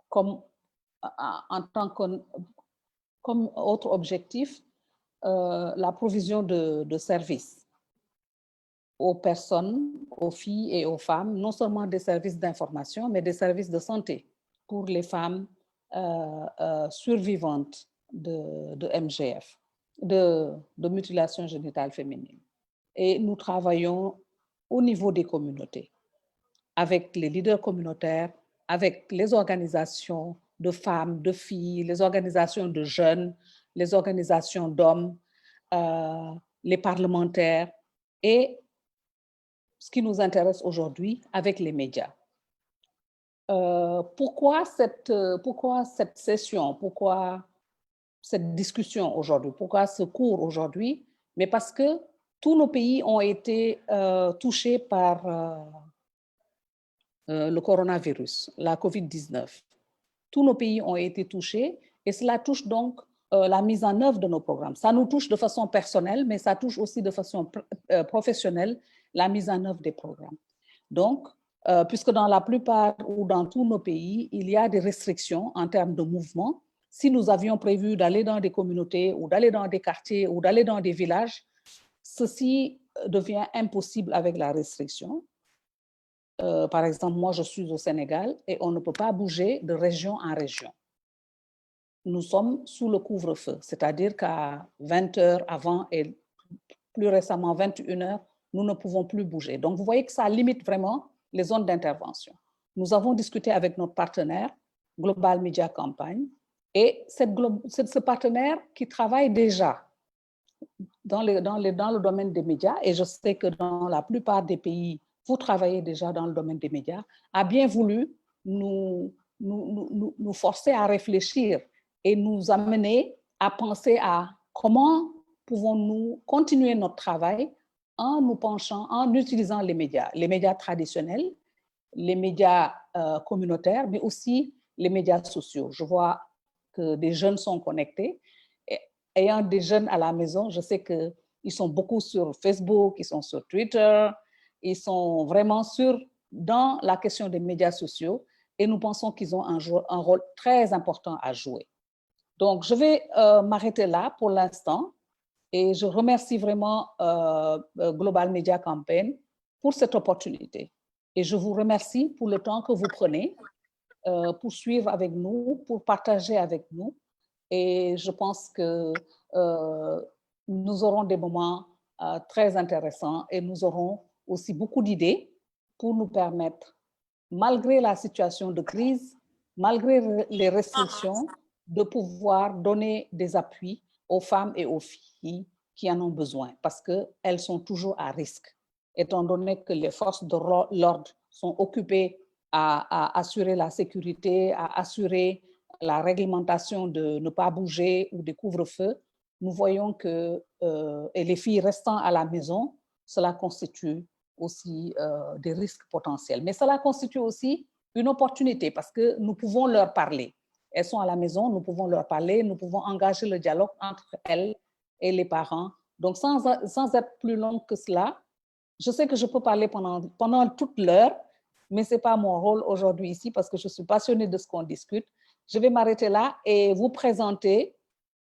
comme, comme autre objectif la provision de services aux personnes, aux filles et aux femmes, non seulement des services d'information, mais des services de santé pour les femmes survivantes de MGF, de mutilation génitale féminine. Et nous travaillons au niveau des communautés, avec les leaders communautaires, avec les organisations de femmes, de filles, les organisations de jeunes, les organisations d'hommes, les parlementaires et ce qui nous intéresse aujourd'hui avec les médias. Pourquoi cette session, pourquoi cette discussion aujourd'hui, pourquoi ce cours aujourd'hui? Mais parce que tous nos pays ont été touchés par le coronavirus, la COVID-19. Tous nos pays ont été touchés et cela touche donc la mise en œuvre de nos programmes. Ça nous touche de façon personnelle, mais ça touche aussi de façon professionnelle la mise en œuvre des programmes. Donc, puisque dans la plupart ou dans tous nos pays, il y a des restrictions en termes de mouvement, si nous avions prévu d'aller dans des communautés ou d'aller dans des quartiers ou d'aller dans des villages, ceci devient impossible avec la restriction. Par exemple, moi, je suis au Sénégal et on ne peut pas bouger de région en région. Nous sommes sous le couvre-feu, c'est-à-dire qu'à 20 heures avant et plus récemment 21 heures, nous ne pouvons plus bouger. Donc, vous voyez que ça limite vraiment les zones d'intervention. Nous avons discuté avec notre partenaire, Global Media Campaign, et ce partenaire qui travaille déjà dans le domaine des médias, et je sais que dans la plupart des pays, vous travaillez déjà dans le domaine des médias, a bien voulu nous forcer à réfléchir et nous amener à penser à comment pouvons-nous continuer notre travail en nous penchant, en utilisant les médias traditionnels, les médias communautaires, mais aussi les médias sociaux. Je vois que des jeunes sont connectés. Et, ayant des jeunes à la maison, je sais qu'ils sont beaucoup sur Facebook, ils sont sur Twitter, ils sont vraiment dans la question des médias sociaux et nous pensons qu'ils ont un rôle très important à jouer. Donc, je vais m'arrêter là pour l'instant et je remercie vraiment Global Media Campaign pour cette opportunité. Et je vous remercie pour le temps que vous prenez pour suivre avec nous, pour partager avec nous. Et je pense que nous aurons des moments très intéressants et nous aurons aussi beaucoup d'idées pour nous permettre, malgré la situation de crise, malgré les restrictions, de pouvoir donner des appuis aux femmes et aux filles qui en ont besoin parce qu'elles sont toujours à risque, étant donné que les forces de l'ordre sont occupées à assurer la sécurité, à assurer la réglementation de ne pas bouger ou des couvre-feux. Nous voyons que et les filles restant à la maison, cela constitue aussi des risques potentiels. Mais cela constitue aussi une opportunité parce que nous pouvons leur parler. Elles sont à la maison, nous pouvons leur parler, nous pouvons engager le dialogue entre elles et les parents. Donc, sans être plus long que cela, je sais que je peux parler pendant toute l'heure, mais ce n'est pas mon rôle aujourd'hui ici parce que je suis passionnée de ce qu'on discute. Je vais m'arrêter là et vous présenter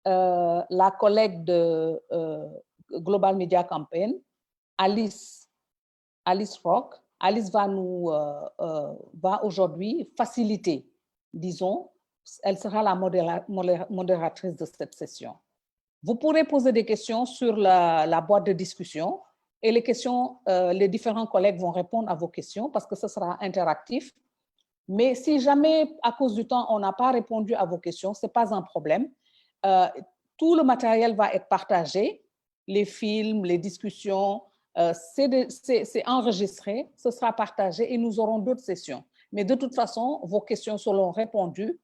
la collègue de Global Media Campaign, Alice Rock. Alice va aujourd'hui faciliter, disons, elle sera la modératrice de cette session. Vous pourrez poser des questions sur la boîte de discussion et les différents collègues vont répondre à vos questions parce que ce sera interactif. Mais si jamais, à cause du temps, on n'a pas répondu à vos questions, ce n'est pas un problème. Tout le matériel va être partagé, les films, les discussions, c'est enregistré, ce sera partagé et nous aurons d'autres sessions. Mais de toute façon, vos questions seront répondues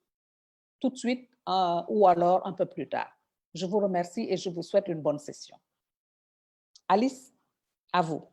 tout de suite ou alors un peu plus tard. Je vous remercie et je vous souhaite une bonne session. Alice, à vous.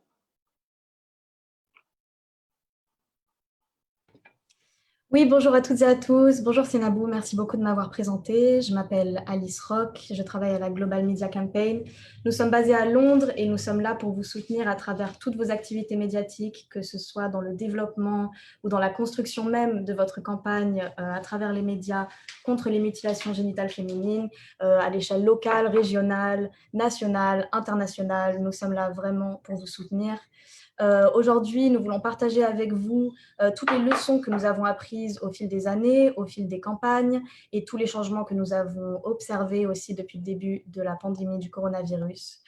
Oui, bonjour à toutes et à tous. Bonjour Sénabou, merci beaucoup de m'avoir présentée. Je m'appelle Alice Rock, je travaille à la Global Media Campaign. Nous sommes basés à Londres et nous sommes là pour vous soutenir à travers toutes vos activités médiatiques, que ce soit dans le développement ou dans la construction même de votre campagne à travers les médias contre les mutilations génitales féminines, à l'échelle locale, régionale, nationale, internationale. Nous sommes là vraiment pour vous soutenir. Aujourd'hui, nous voulons partager avec vous toutes les leçons que nous avons apprises au fil des années, au fil des campagnes et tous les changements que nous avons observés aussi depuis le début de la pandémie du coronavirus.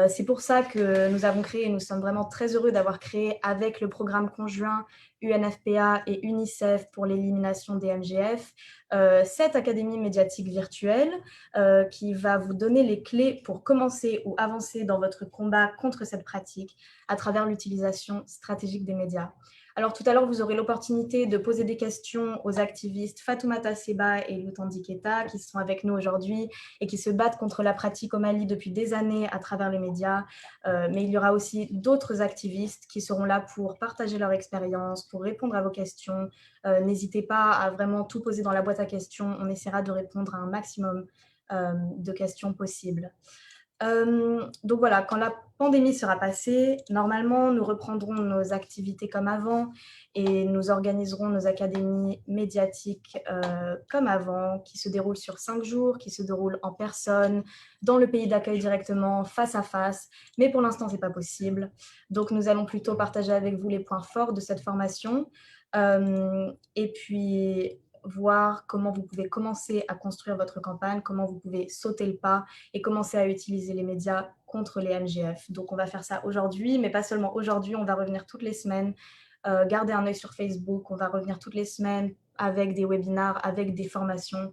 C'est pour ça que nous avons créé, et nous sommes vraiment très heureux d'avoir créé avec le programme conjoint UNFPA et UNICEF pour l'élimination des MGF, cette académie médiatique virtuelle qui va vous donner les clés pour commencer ou avancer dans votre combat contre cette pratique à travers l'utilisation stratégique des médias. Alors tout à l'heure, vous aurez l'opportunité de poser des questions aux activistes Fatoumata Seba et Lutandi Keita qui sont avec nous aujourd'hui et qui se battent contre la pratique au Mali depuis des années à travers les médias. Mais il y aura aussi d'autres activistes qui seront là pour partager leur expérience, pour répondre à vos questions. N'hésitez pas à vraiment tout poser dans la boîte à questions. On essaiera de répondre à un maximum de questions possibles. Donc voilà, quand la pandémie sera passée, normalement, nous reprendrons nos activités comme avant et nous organiserons nos académies médiatiques comme avant, qui se déroulent sur 5 jours, qui se déroulent en personne, dans le pays d'accueil directement, face à face. Mais pour l'instant, ce n'est pas possible. Donc, nous allons plutôt partager avec vous les points forts de cette formation. Et puis voir comment vous pouvez commencer à construire votre campagne, comment vous pouvez sauter le pas et commencer à utiliser les médias contre les MGF. Donc, on va faire ça aujourd'hui, mais pas seulement aujourd'hui, on va revenir toutes les semaines, garder un œil sur Facebook, on va revenir toutes les semaines avec des webinars, avec des formations,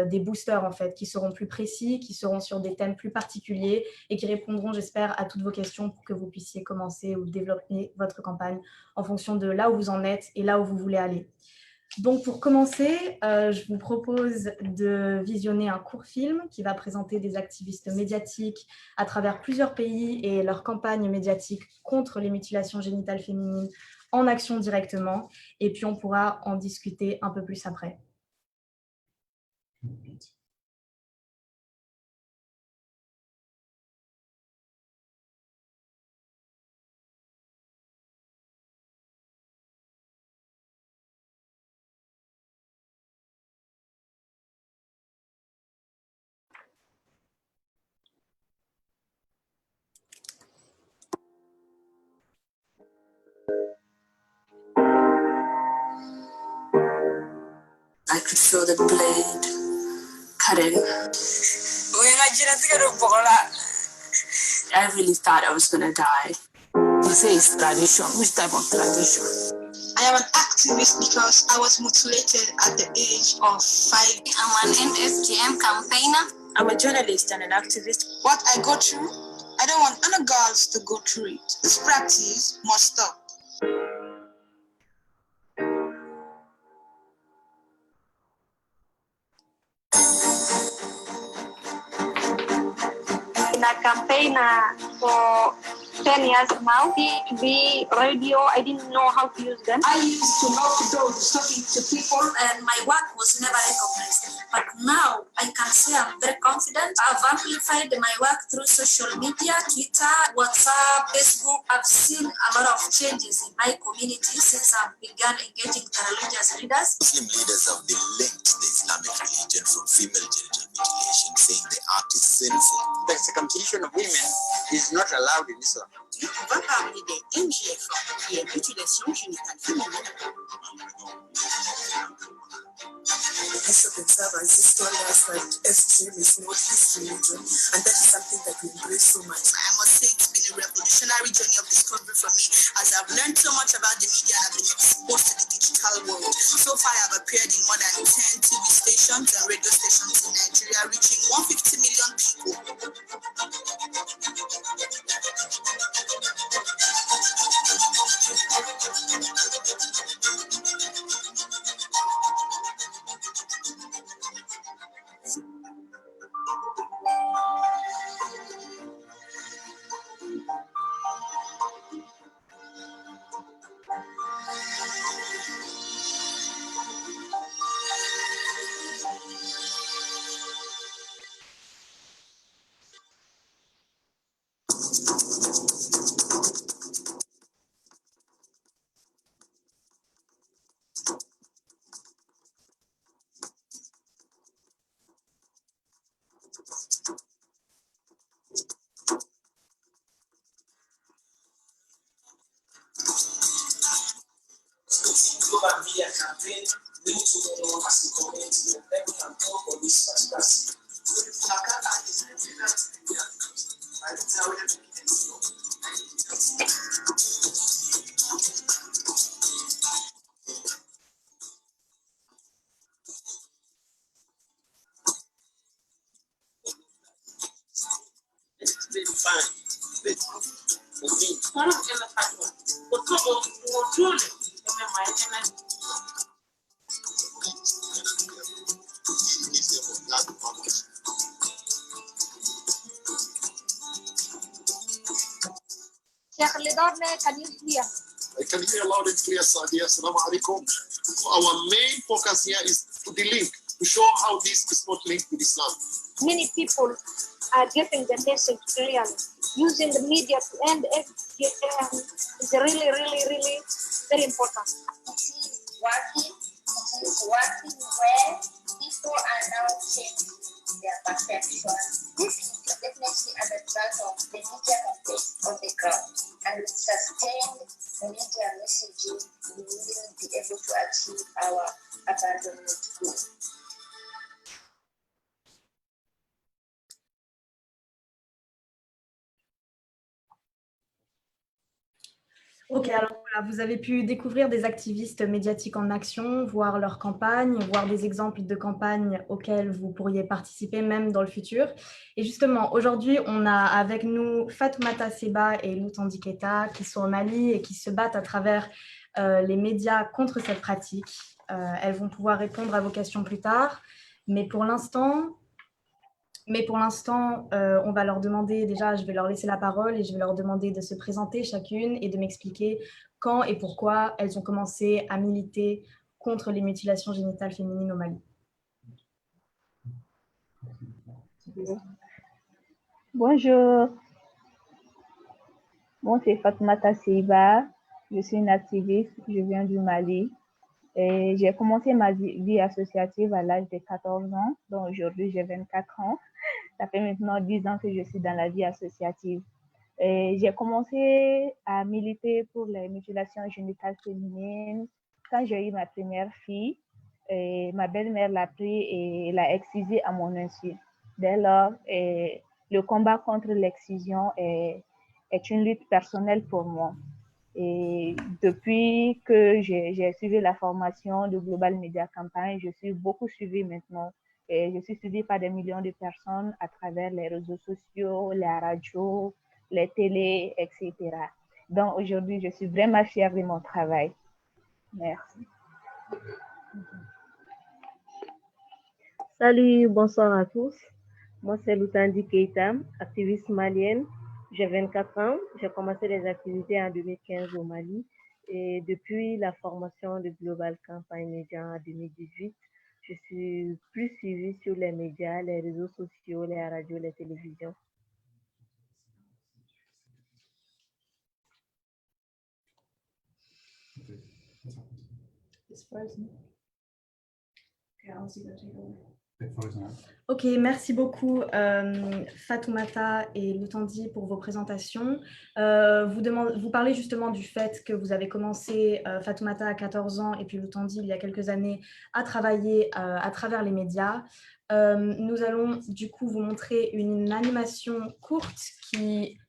des boosters en fait, qui seront plus précis, qui seront sur des thèmes plus particuliers et qui répondront, j'espère, à toutes vos questions pour que vous puissiez commencer ou développer votre campagne en fonction de là où vous en êtes et là où vous voulez aller. Donc, pour commencer, je vous propose de visionner un court film qui va présenter des activistes médiatiques à travers plusieurs pays et leur campagne médiatique contre les mutilations génitales féminines en action directement. Et puis, on pourra en discuter un peu plus après. I could feel the blade cutting. I really thought I was gonna die. This is tradition. Which type of tradition? I am an activist because I was mutilated at the age of 5. I'm an NSGM campaigner. I'm a journalist and an activist. What I go through, I don't want other girls to go through it. This practice must stop. In a campaign for 10 years now, TV, radio, I didn't know how to use them. I used to knock doors, talking to people, and my work was never recognized. But now I can say I'm very confident. I've amplified my work through social media, Twitter, WhatsApp, Facebook. I've seen a lot of changes in my community since I've begun engaging the religious leaders. Muslim leaders have been linked to the Islamic religion from female genital mutilation, saying the act is sinful. The circumcision of women is not allowed in Islam. Bishop himself has just told us that FGM is not his religion, and that is something that we embrace so much. I must say it's been a revolutionary journey of discovery for me, as I've learned so much about the media and I've been exposed to the digital world. So far, I've appeared in more than 10 TV stations and radio stations in Nigeria, reaching 150 million people. via campaign, we need to know as a community that we can go for this particular season. It's fine. Sheikh Lidorne, can you hear? I can hear loud and clear, Sadia. Assalamu alaikum. Our main focus here is to the link, to show how this is not linked with Islam. Many people are getting the message clearly. Using the media to end FGM is really, really, really very important. It is working well. People are now changing their perception. This is definitely as a result of the media campaign on the ground. And with sustained media messaging, we will be able to achieve our abandonment goal. Ok, alors voilà, vous avez pu découvrir des activistes médiatiques en action, voir leurs campagnes, voir des exemples de campagnes auxquelles vous pourriez participer même dans le futur. Et justement, aujourd'hui, on a avec nous Fatoumata Seba et Lutandi Keita qui sont au Mali et qui se battent à travers les médias contre cette pratique. Elles vont pouvoir répondre à vos questions plus tard. Mais pour l'instant, on va leur demander, déjà, je vais leur laisser la parole et je vais leur demander de se présenter chacune et de m'expliquer quand et pourquoi elles ont commencé à militer contre les mutilations génitales féminines au Mali. Bonjour, moi c'est Fatoumata Seiba, je suis une activiste, je viens du Mali. Et j'ai commencé ma vie associative à l'âge de 14 ans, donc aujourd'hui j'ai 24 ans. Ça fait maintenant 10 ans que je suis dans la vie associative. J'ai commencé à militer pour les mutilations génitales féminines quand j'ai eu ma première fille. Ma belle-mère l'a pris et l'a excisée à mon insu. Dès lors, le combat contre l'excision est une lutte personnelle pour moi. Et depuis que j'ai suivi la formation de Global Media Campaign, je suis beaucoup suivie maintenant. Et je suis suivie par des millions de personnes à travers les réseaux sociaux, la radio, les télés, etc. Donc aujourd'hui, je suis vraiment fière de mon travail. Merci. Salut, bonsoir à tous. Moi, c'est Lutandi Keita, activiste malienne. J'ai 24 ans. J'ai commencé les activités en 2015 au Mali. Et depuis la formation de Global Campaign Media en 2018, je suis plus suivie sur les médias, les réseaux sociaux, les radios, les télévisions. Ok, merci beaucoup Fatoumata et Lutandi pour vos présentations. Vous parlez justement du fait que vous avez commencé, Fatoumata à 14 ans et puis Lutandi il y a quelques années, à travailler à travers les médias. Nous allons du coup vous montrer une animation courte qui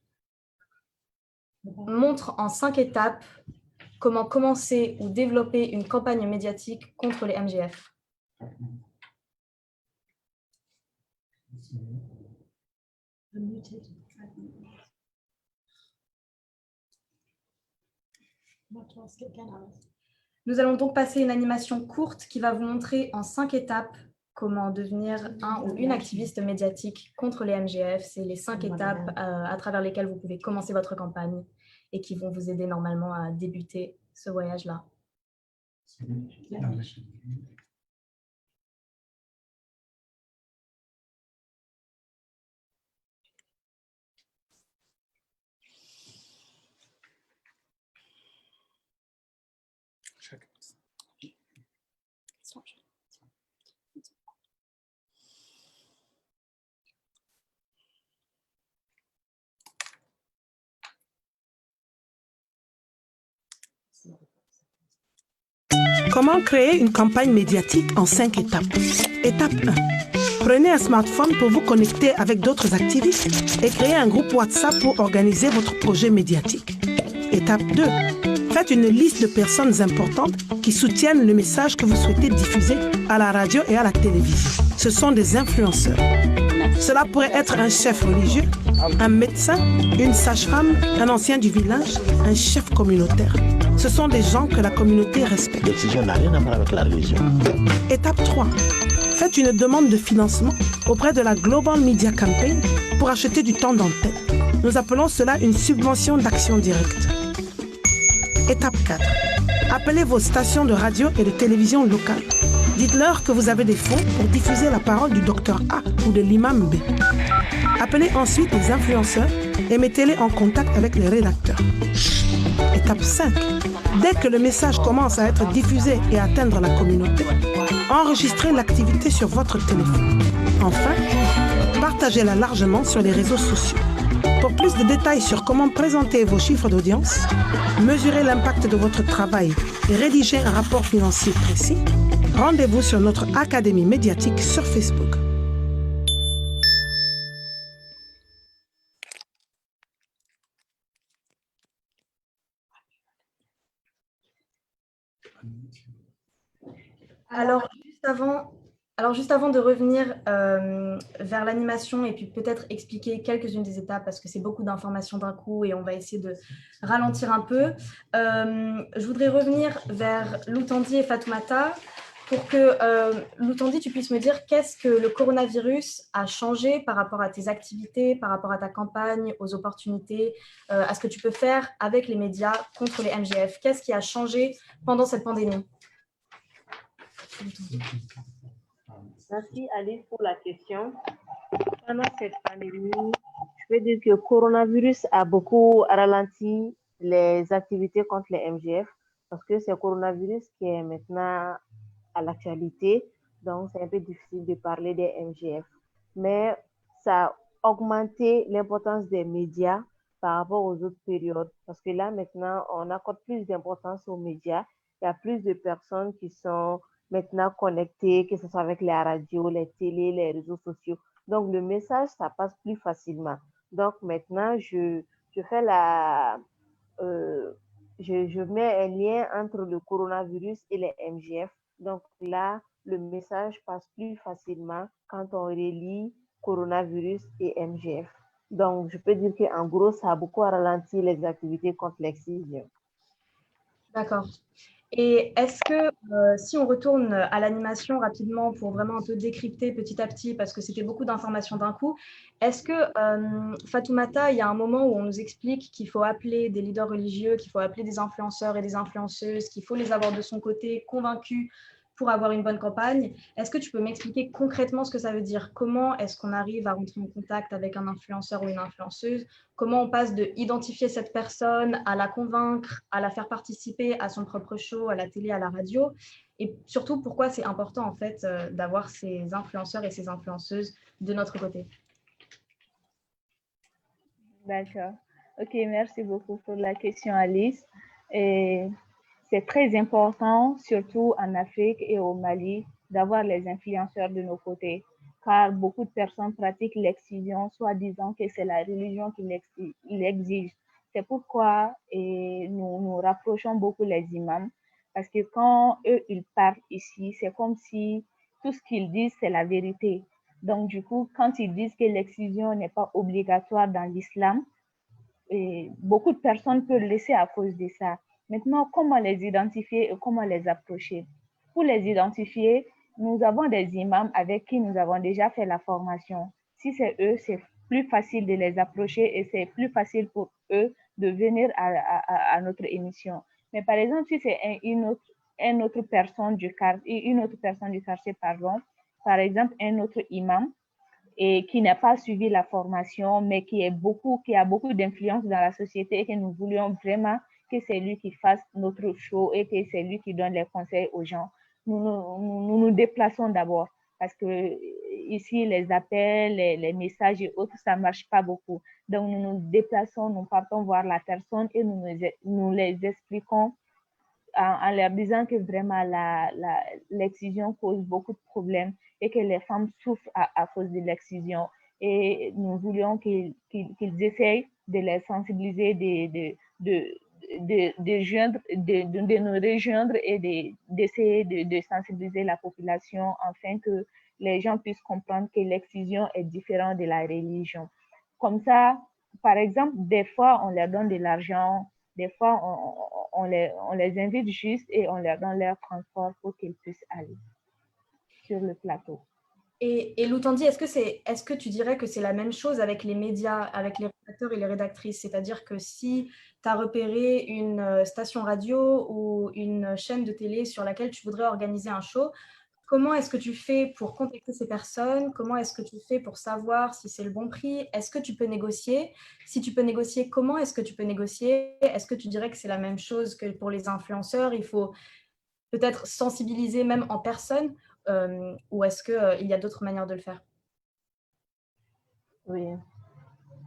montre en 5 étapes comment commencer ou développer une campagne médiatique contre les MGF. Nous allons donc passer une animation courte qui va vous montrer en 5 étapes comment devenir un ou une activiste médiatique contre les MGF. C'est les 5 étapes à travers lesquelles vous pouvez commencer votre campagne et qui vont vous aider normalement à débuter ce voyage-là. Comment créer une campagne médiatique en 5 étapes? Étape 1. Prenez un smartphone pour vous connecter avec d'autres activistes et créer un groupe WhatsApp pour organiser votre projet médiatique. Étape 2. Faites une liste de personnes importantes qui soutiennent le message que vous souhaitez diffuser à la radio et à la télévision. Ce sont des influenceurs. Cela pourrait être un chef religieux, un médecin, une sage-femme, un ancien du village, un chef communautaire. Ce sont des gens que la communauté respecte. La décision n'a rien à voir avec la religion. Étape 3. Faites une demande de financement auprès de la Global Media Campaign pour acheter du temps d'antenne. Nous appelons cela une subvention d'action directe. Étape 4. Appelez vos stations de radio et de télévision locales. Dites-leur que vous avez des fonds pour diffuser la parole du docteur A ou de l'imam B. Appelez ensuite les influenceurs et mettez-les en contact avec les rédacteurs. Étape 5. Dès que le message commence à être diffusé et à atteindre la communauté, enregistrez l'activité sur votre téléphone. Enfin, partagez-la largement sur les réseaux sociaux. Pour plus de détails sur comment présenter vos chiffres d'audience, mesurer l'impact de votre travail et rédiger un rapport financier précis, rendez-vous sur notre Académie médiatique sur Facebook. Alors, juste avant de revenir vers l'animation et puis peut-être expliquer quelques-unes des étapes parce que c'est beaucoup d'informations d'un coup et on va essayer de ralentir un peu. Je voudrais revenir vers Loutandi et Fatoumata pour que, Loutandi, tu puisses me dire qu'est-ce que le coronavirus a changé par rapport à tes activités, par rapport à ta campagne, aux opportunités, à ce que tu peux faire avec les médias contre les MGF. Qu'est-ce qui a changé pendant cette pandémie? Merci Alice pour la question. Pendant cette pandémie, je peux dire que le coronavirus a beaucoup ralenti les activités contre les MGF parce que c'est le coronavirus qui est maintenant à l'actualité, donc c'est un peu difficile de parler des MGF. Mais ça a augmenté l'importance des médias par rapport aux autres périodes parce que là maintenant, on accorde plus d'importance aux médias. Il y a plus de personnes qui sont maintenant connectés, que ce soit avec les radios, les télés, les réseaux sociaux. Donc, le message, ça passe plus facilement. Donc, maintenant, je mets un lien entre le coronavirus et les MGF. Donc, là, le message passe plus facilement quand on relie coronavirus et MGF. Donc, je peux dire qu'en gros, ça a beaucoup ralenti les activités contre l'excision. D'accord. Et est-ce que, si on retourne à l'animation rapidement pour vraiment un peu décrypter petit à petit, parce que c'était beaucoup d'informations d'un coup, est-ce que, Fatoumata, il y a un moment où on nous explique qu'il faut appeler des leaders religieux, qu'il faut appeler des influenceurs et des influenceuses, qu'il faut les avoir de son côté convaincus pour avoir une bonne campagne. Est-ce que tu peux m'expliquer concrètement ce que ça veut dire? Comment est-ce qu'on arrive à rentrer en contact avec un influenceur ou une influenceuse? Comment on passe de identifier cette personne à la convaincre, à la faire participer à son propre show, à la télé, à la radio? Et surtout, pourquoi c'est important en fait d'avoir ces influenceurs et ces influenceuses de notre côté? D'accord. Ok, merci beaucoup pour la question, Alice. C'est très important, surtout en Afrique et au Mali, d'avoir les influenceurs de nos côtés, car beaucoup de personnes pratiquent l'excision, soit disant que c'est la religion qui l'exige. C'est pourquoi nous nous rapprochons beaucoup les imams, parce que quand eux, ils parlent ici, c'est comme si tout ce qu'ils disent, c'est la vérité. Donc, du coup, quand ils disent que l'excision n'est pas obligatoire dans l'islam, beaucoup de personnes peuvent le laisser à cause de ça. Maintenant, comment les identifier et comment les approcher? Pour les identifier, nous avons des imams avec qui nous avons déjà fait la formation. Si c'est eux, c'est plus facile de les approcher et c'est plus facile pour eux de venir à notre émission. Mais par exemple, si c'est une autre personne du quartier, par exemple un autre imam, et qui n'a pas suivi la formation, mais qui a beaucoup d'influence dans la société et que nous voulions vraiment que c'est lui qui fasse notre show et que c'est lui qui donne les conseils aux gens. Nous déplaçons d'abord parce que ici, les appels, les messages et autres, ça ne marche pas beaucoup. Donc, nous nous déplaçons, nous partons voir la personne et nous les expliquons en leur disant que vraiment l'excision cause beaucoup de problèmes et que les femmes souffrent à cause de l'excision. Et nous voulions qu'ils essayent de les sensibiliser, de nous rejoindre et d'essayer de sensibiliser la population afin que les gens puissent comprendre que l'excision est différente de la religion. Comme ça, par exemple, des fois, on leur donne de l'argent, des fois, on les invite juste et on leur donne leur transport pour qu'ils puissent aller sur le plateau. Et Lutandi, est-ce que tu dirais que c'est la même chose avec les médias, avec les rédacteurs et les rédactrices? C'est-à-dire que si tu as repéré une station radio ou une chaîne de télé sur laquelle tu voudrais organiser un show, comment est-ce que tu fais pour contacter ces personnes? Comment est-ce que tu fais pour savoir si c'est le bon prix? Est-ce que tu peux négocier? Si tu peux négocier, comment est-ce que tu peux négocier? Est-ce que tu dirais que c'est la même chose que pour les influenceurs? Il faut peut-être sensibiliser même en personne ou est-ce qu'il y a d'autres manières de le faire? Oui.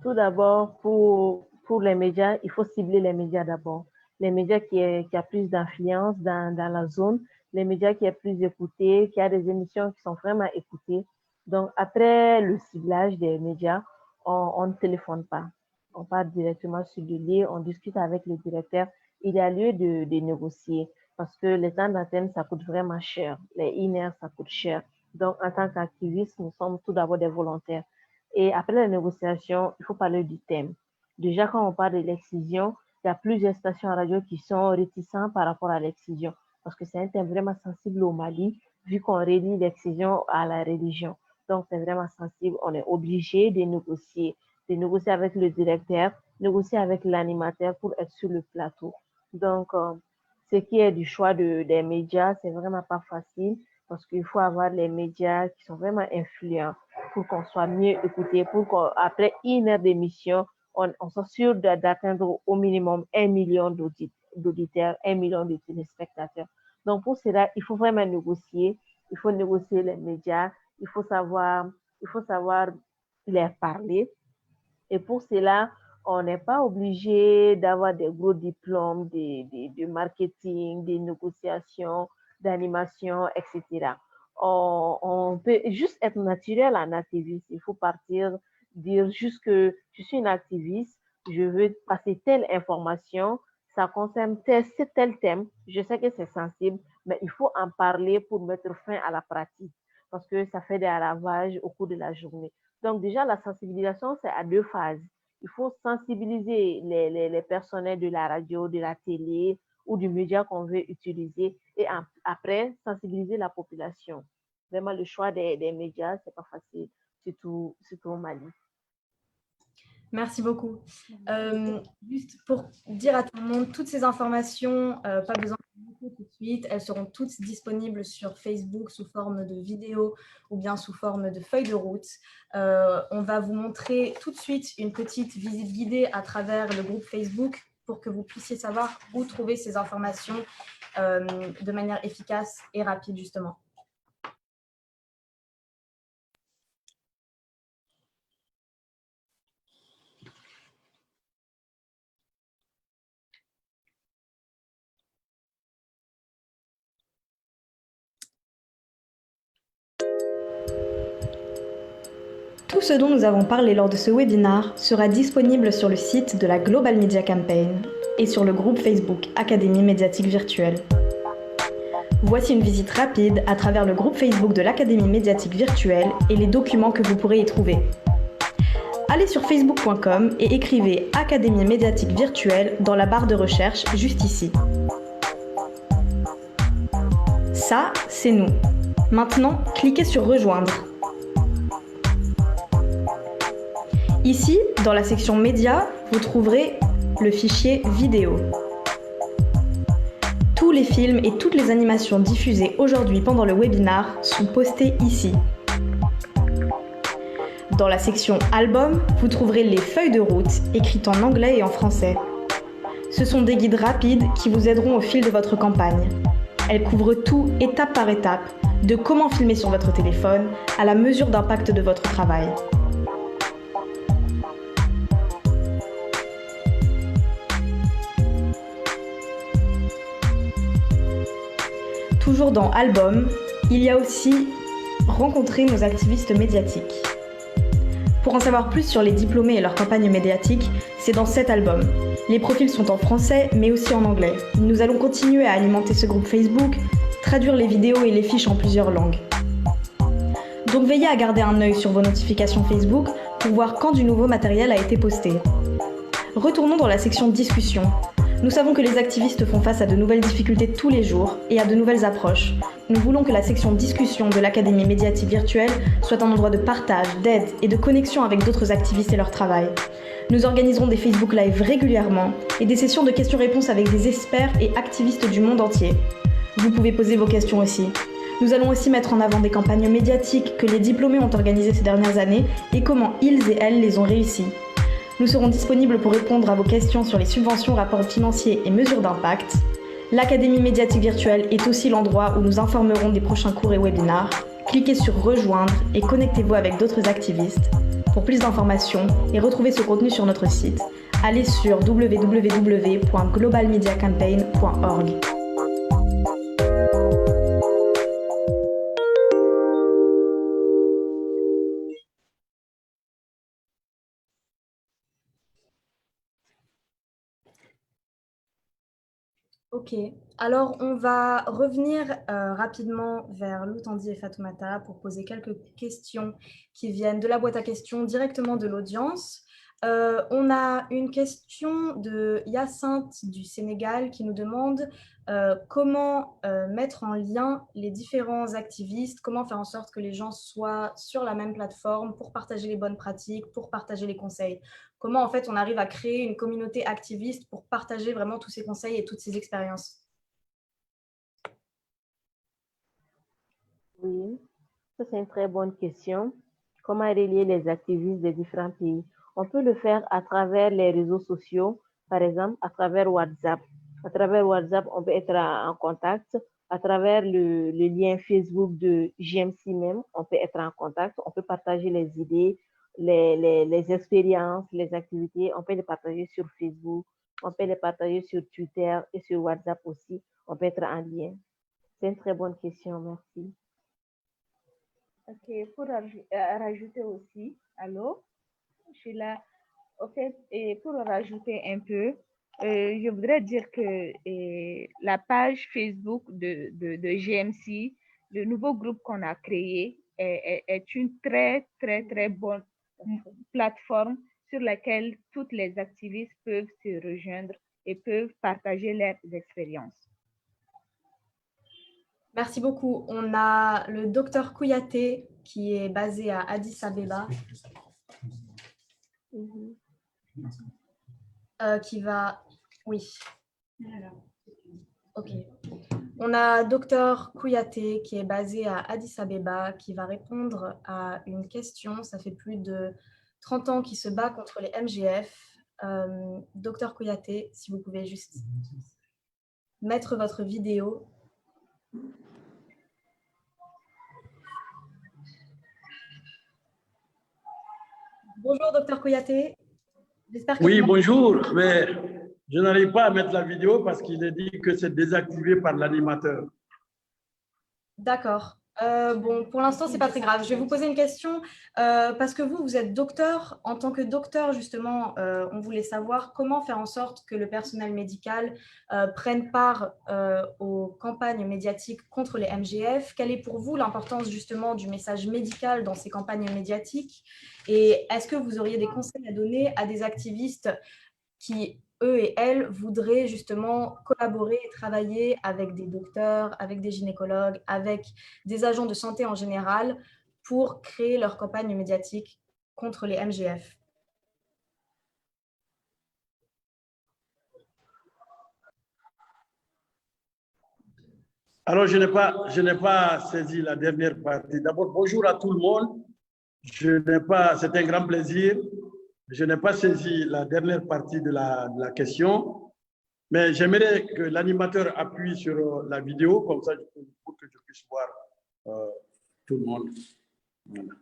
Tout d'abord, pour les médias, il faut cibler les médias d'abord. Les médias qui a plus d'influence dans la zone, les médias qui est plus écoutés, qui a des émissions qui sont vraiment écoutées. Donc, après le ciblage des médias, on ne téléphone pas. On part directement sur le lieu, on discute avec le directeur. Il y a lieu de négocier parce que les temps d'antenne, ça coûte vraiment cher. Les INR, ça coûte cher. Donc, en tant qu'activistes, nous sommes tout d'abord des volontaires. Et après la négociation, il faut parler du thème. Déjà, quand on parle de l'excision, il y a plusieurs stations radio qui sont réticentes par rapport à l'excision parce que c'est un thème vraiment sensible au Mali, vu qu'on relie l'excision à la religion. Donc, c'est vraiment sensible. On est obligé de négocier avec le directeur, négocier avec l'animateur pour être sur le plateau. Donc, ce qui est du choix des médias, c'est vraiment pas facile parce qu'il faut avoir les médias qui sont vraiment influents pour qu'on soit mieux écouté, pour qu'après une heure d'émission, on soit sûr d'atteindre au minimum 1 million d'auditeurs, 1 million de téléspectateurs. Donc, pour cela, il faut vraiment négocier. Il faut négocier les médias. Il faut savoir les parler. Et pour cela, on n'est pas obligé d'avoir des gros diplômes de marketing, de négociation, d'animation, etc. On peut juste être naturel en activiste. Il faut dire juste que je suis une activiste, je veux passer telle information, ça concerne tel thème, je sais que c'est sensible, mais il faut en parler pour mettre fin à la pratique parce que ça fait des ravages au cours de la journée. Donc déjà, la sensibilisation, c'est à 2 phases. Il faut sensibiliser les personnels de la radio, de la télé ou du média qu'on veut utiliser et après, sensibiliser la population. Vraiment, le choix des médias, c'est pas facile, surtout au Mali. Merci beaucoup. Juste pour dire à tout le monde, toutes ces informations, pas besoin de noter tout de suite, elles seront toutes disponibles sur Facebook sous forme de vidéos ou bien sous forme de feuilles de route. On va vous montrer tout de suite une petite visite guidée à travers le groupe Facebook pour que vous puissiez savoir où trouver ces informations de manière efficace et rapide, justement. Tout ce dont nous avons parlé lors de ce webinaire sera disponible sur le site de la Global Media Campaign et sur le groupe Facebook Académie médiatique virtuelle. Voici une visite rapide à travers le groupe Facebook de l'Académie médiatique virtuelle et les documents que vous pourrez y trouver. Allez sur facebook.com et écrivez Académie médiatique virtuelle dans la barre de recherche juste ici. Ça, c'est nous. Maintenant, cliquez sur Rejoindre. Ici, dans la section Médias, vous trouverez le fichier Vidéo. Tous les films et toutes les animations diffusées aujourd'hui pendant le webinaire sont postés ici. Dans la section Album, vous trouverez les feuilles de route écrites en anglais et en français. Ce sont des guides rapides qui vous aideront au fil de votre campagne. Elles couvrent tout étape par étape, de comment filmer sur votre téléphone à la mesure d'impact de votre travail. Toujours dans Album, il y a aussi rencontrer nos activistes médiatiques. Pour en savoir plus sur les diplômés et leurs campagnes médiatiques, c'est dans cet album. Les profils sont en français, mais aussi en anglais. Nous allons continuer à alimenter ce groupe Facebook, traduire les vidéos et les fiches en plusieurs langues. Donc veillez à garder un œil sur vos notifications Facebook pour voir quand du nouveau matériel a été posté. Retournons dans la section discussion. Nous savons que les activistes font face à de nouvelles difficultés tous les jours et à de nouvelles approches. Nous voulons que la section discussion de l'Académie médiatique virtuelle soit un endroit de partage, d'aide et de connexion avec d'autres activistes et leur travail. Nous organiserons des Facebook Live régulièrement et des sessions de questions-réponses avec des experts et activistes du monde entier. Vous pouvez poser vos questions aussi. Nous allons aussi mettre en avant des campagnes médiatiques que les diplômés ont organisées ces dernières années et comment ils et elles les ont réussies. Nous serons disponibles pour répondre à vos questions sur les subventions, rapports financiers et mesures d'impact. L'Académie médiatique virtuelle est aussi l'endroit où nous informerons des prochains cours et webinars. Cliquez sur Rejoindre et connectez-vous avec d'autres activistes. Pour plus d'informations et retrouver ce contenu sur notre site, allez sur www.globalmediacampaign.org. Ok, alors on va revenir rapidement vers Loutandi et Fatoumata pour poser quelques questions qui viennent de la boîte à questions directement de l'audience. On a une question de Hyacinthe du Sénégal qui nous demande comment mettre en lien les différents activistes, comment faire en sorte que les gens soient sur la même plateforme pour partager les bonnes pratiques, pour partager les conseils. Comment en fait on arrive à créer une communauté activiste pour partager vraiment tous ces conseils et toutes ces expériences? Oui, ça c'est une très bonne question. Comment relier les activistes des différents pays? On peut le faire à travers les réseaux sociaux, par exemple à travers WhatsApp. À travers WhatsApp, on peut être en contact. À travers le lien Facebook de JMC même, on peut être en contact. On peut partager les idées, les expériences, les activités. On peut les partager sur Facebook, on peut les partager sur Twitter et sur WhatsApp aussi. On peut être en lien. C'est une très bonne question, merci. Ok, pour rajouter aussi, allô, je suis là. En fait, et pour rajouter un peu, je voudrais dire que la page Facebook de GMC, le nouveau groupe qu'on a créé, est une très bonne plateforme sur laquelle toutes les activistes peuvent se rejoindre et peuvent partager leurs expériences. Merci beaucoup. On a le docteur Kouyaté qui est basé à Addis Abeba. Qui va... Oui. Ok. On a docteur Kouyaté qui est basé à Addis Abeba qui va répondre à une question. Ça fait plus de 30 ans qu'il se bat contre les MGF. Docteur Kouyaté, si vous pouvez juste mettre votre vidéo. Bonjour, docteur Kouyaté. Oui, bonjour, mais je n'arrive pas à mettre la vidéo parce qu'il est dit que c'est désactivé par l'animateur. D'accord. Bon, pour l'instant, ce n'est pas très grave. Je vais vous poser une question parce que vous êtes docteur. En tant que docteur, justement, on voulait savoir comment faire en sorte que le personnel médical prenne part aux campagnes médiatiques contre les MGF. Quelle est pour vous l'importance justement du message médical dans ces campagnes médiatiques? Et est-ce que vous auriez des conseils à donner à des activistes qui, eux et elles, voudraient justement collaborer et travailler avec des docteurs, avec des gynécologues, avec des agents de santé en général pour créer leur campagne médiatique contre les MGF? Alors, je n'ai pas saisi la dernière partie. D'abord, bonjour à tout le monde. C'est un grand plaisir. Je n'ai pas saisi la dernière partie de la question, mais j'aimerais que l'animateur appuie sur la vidéo, comme ça, pour que je puisse voir tout le monde. Voilà.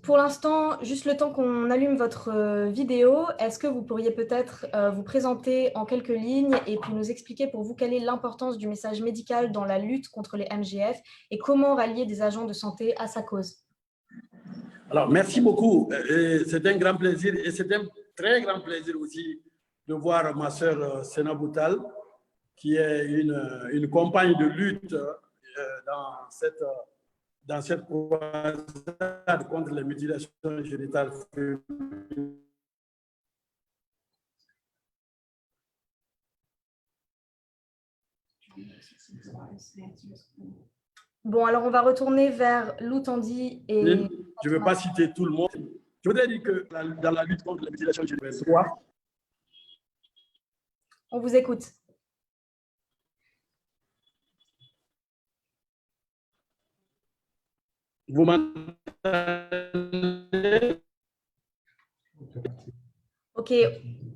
Pour l'instant, juste le temps qu'on allume votre vidéo, est-ce que vous pourriez peut-être vous présenter en quelques lignes et puis nous expliquer pour vous quelle est l'importance du message médical dans la lutte contre les MGF et comment rallier des agents de santé à sa cause? Alors, merci beaucoup. C'est un grand plaisir et c'est un très grand plaisir aussi de voir ma sœur Sena Boutal, qui est une compagne de lutte dans cette croisade contre les mutilations génitales féminines. Bon, alors on va retourner vers Loutandi et... Je ne veux pas citer tout le monde. Je voudrais dire que dans la lutte contre les mutilations génitales, on vous écoute. Vous m'entendez? Ok,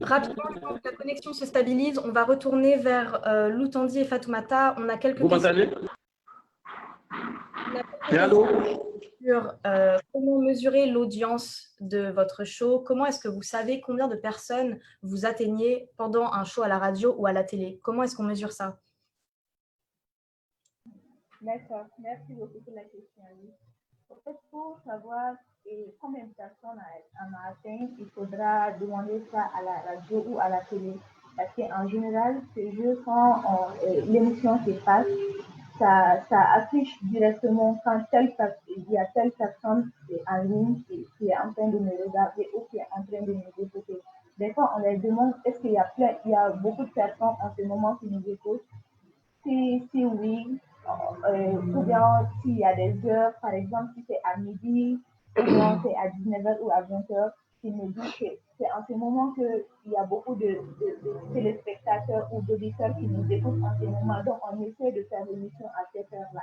rapidement, quand la connexion se stabilise, on va retourner vers Loutandi et Fatoumata. On a quelques Vous m'entendez? Allô? Sur comment mesurer l'audience de votre show. Comment est-ce que vous savez combien de personnes vous atteignez pendant un show à la radio ou à la télé? Comment est-ce qu'on mesure ça? D'accord, merci beaucoup pour la question. En fait, pour savoir combien de personnes on a atteint, il faudra demander ça à la radio ou à la télé. Parce qu'en général, c'est juste quand l'émission se passe, ça affiche directement quand il y a telle personne en ligne qui est en train de me regarder ou qui est en train de nous écouter. Des fois, on leur demande est-ce qu'il y a beaucoup de personnes en ce moment qui nous écoutent. Si oui, ou bien s'il y a des heures, par exemple, si c'est à midi, ou bien c'est à 19h ou à 20h, ils nous disent que c'est en ce moment qu'il y a beaucoup de téléspectateurs ou d'auditeurs qui nous écoutent en ce moment. Donc, on essaie de faire l'émission à cette heure-là.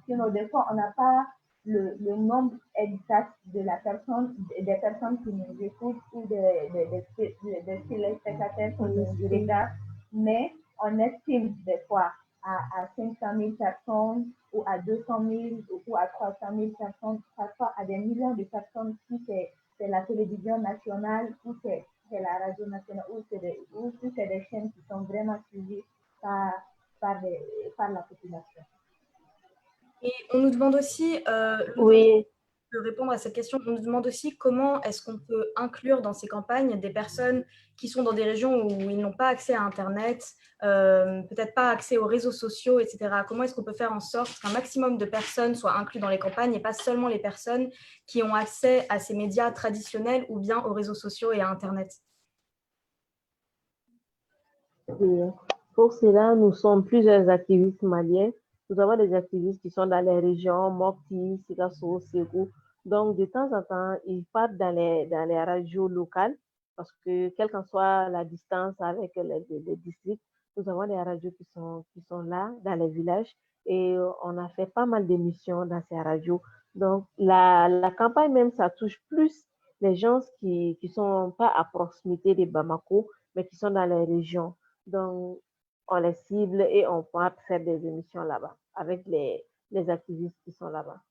Sinon, des fois, on n'a pas le nombre exact de la personne, des personnes qui nous écoutent ou des téléspectateurs qui nous regardent, mais on estime des fois à 500 000 personnes ou à 200 000 ou à 300 000 personnes, parfois à des millions de personnes si c'est la télévision nationale ou c'est la radio nationale ou si c'est des chaînes qui sont vraiment suivies par la population. Et on nous demande aussi, oui, de répondre à cette question, on nous demande aussi comment est-ce qu'on peut inclure dans ces campagnes des personnes qui sont dans des régions où ils n'ont pas accès à Internet, peut-être pas accès aux réseaux sociaux, etc. Comment est-ce qu'on peut faire en sorte qu'un maximum de personnes soient incluses dans les campagnes et pas seulement les personnes qui ont accès à ces médias traditionnels ou bien aux réseaux sociaux et à Internet? Oui. Pour cela, nous sommes plusieurs activistes maliens. Nous avons des activistes qui sont dans les régions Mopti, Sikasso, Ségou. Donc, de temps en temps, ils partent dans les radios locales parce que, quelle qu'en soit la distance avec les districts, nous avons des radios qui sont là, dans les villages, et on a fait pas mal d'émissions dans ces radios. Donc, la campagne même, ça touche plus les gens qui ne sont pas à proximité de Bamako, mais qui sont dans les régions. Donc, on les cible et on peut faire des émissions là-bas avec les activistes qui sont là-bas.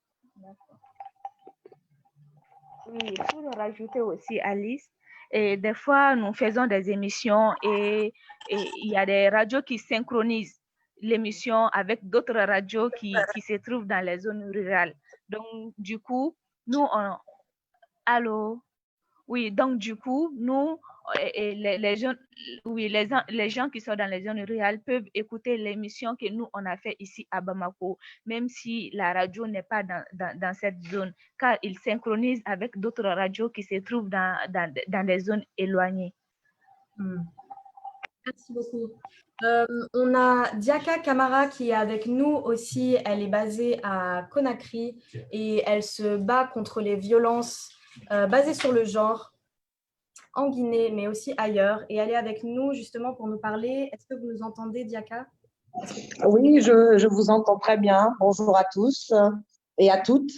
Oui, pour rajouter aussi, Alice, et des fois, nous faisons des émissions et il y a des radios qui synchronisent l'émission avec d'autres radios qui se trouvent dans les zones rurales. Donc, du coup, nous, allô? Oui, donc du coup, nous, les gens qui sont dans les zones rurales peuvent écouter l'émission que nous, on a fait ici à Bamako, même si la radio n'est pas dans cette zone, car ils synchronisent avec d'autres radios qui se trouvent dans des zones éloignées. Merci beaucoup. On a Diaka Kamara qui est avec nous aussi. Elle est basée à Conakry et elle se bat contre les violences basées sur le genre en Guinée, mais aussi ailleurs. Et elle est avec nous justement pour nous parler. Est-ce que vous nous entendez, Diaka? Oui, je vous entends très bien. Bonjour à tous et à toutes.